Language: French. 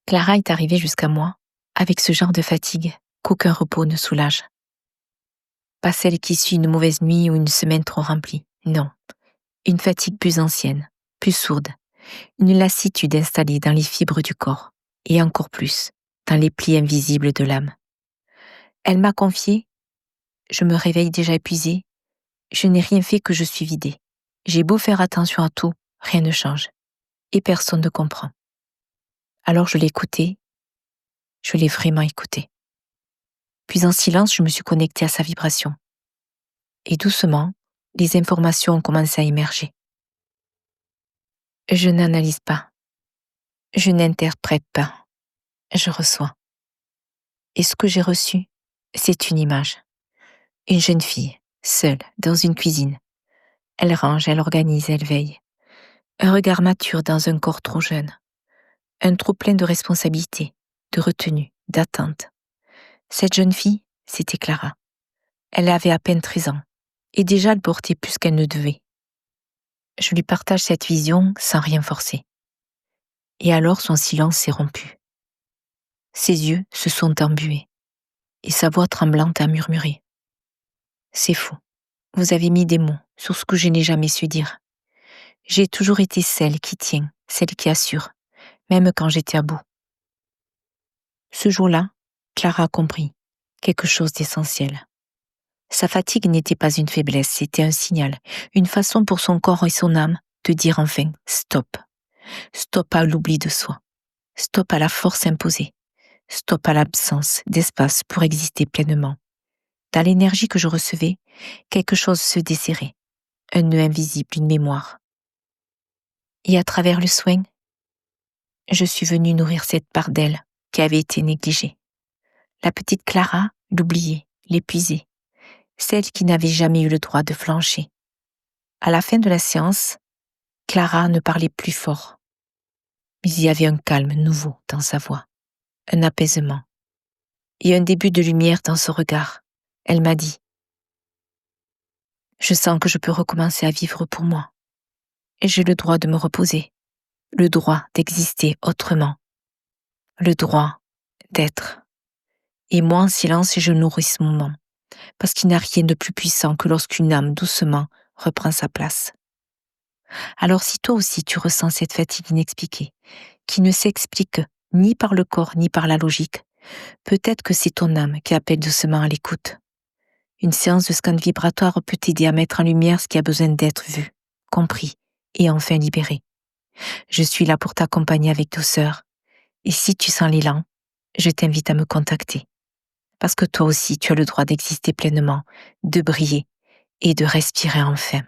Clara est arrivée jusqu'à moi avec ce genre de fatigue qu'aucun repos ne soulage. Pas celle qui suit une mauvaise nuit ou une semaine trop remplie, non. Une fatigue plus ancienne, plus sourde, une lassitude installée dans les fibres du corps, et encore plus, dans les plis invisibles de l'âme. Elle m'a confié: je me réveille déjà épuisée, je n'ai rien fait que je suis vidée. J'ai beau faire attention à tout, rien ne change, et personne ne comprend. Alors je l'ai écoutée, je l'ai vraiment écoutée. Puis en silence, je me suis connectée à sa vibration. Et doucement, les informations ont commencé à émerger. Je n'analyse pas, je n'interprète pas, je reçois. Et ce que j'ai reçu, c'est une image. Une jeune fille, seule, dans une cuisine. Elle range, elle organise, elle veille. Un regard mature dans un corps trop jeune. Un trop plein de responsabilités, de retenue, d'attente. Cette jeune fille, c'était Clara. Elle avait à peine 13 ans, et déjà elle portait plus qu'elle ne devait. Je lui partage cette vision sans rien forcer. Et alors son silence s'est rompu. Ses yeux se sont embués, et sa voix tremblante a murmuré. C'est faux. Vous avez mis des mots sur ce que je n'ai jamais su dire. J'ai toujours été celle qui tient, celle qui assure, même quand j'étais à bout. Ce jour-là, Clara a compris quelque chose d'essentiel. Sa fatigue n'était pas une faiblesse, c'était un signal, une façon pour son corps et son âme de dire enfin stop. Stop à l'oubli de soi. Stop à la force imposée. Stop à l'absence d'espace pour exister pleinement. Dans l'énergie que je recevais, quelque chose se desserrait, un nœud invisible, une mémoire. Et à travers le soin, je suis venue nourrir cette part d'elle qui avait été négligée. La petite Clara, l'oubliée, l'épuisée, celle qui n'avait jamais eu le droit de flancher. À la fin de la séance, Clara ne parlait plus fort, mais il y avait un calme nouveau dans sa voix, un apaisement et un début de lumière dans son regard. Elle m'a dit: je sens que je peux recommencer à vivre pour moi. Et j'ai le droit de me reposer, le droit d'exister autrement, le droit d'être. Et moi, en silence, je nourris ce moment, parce qu'il n'y a rien de plus puissant que lorsqu'une âme doucement reprend sa place. Alors si toi aussi tu ressens cette fatigue inexpliquée, qui ne s'explique ni par le corps ni par la logique, peut-être que c'est ton âme qui appelle doucement à l'écoute. Une séance de scan vibratoire peut t'aider à mettre en lumière ce qui a besoin d'être vu, compris et enfin libéré. Je suis là pour t'accompagner avec douceur. Et si tu sens l'élan, je t'invite à me contacter. Parce que toi aussi, tu as le droit d'exister pleinement, de briller et de respirer enfin.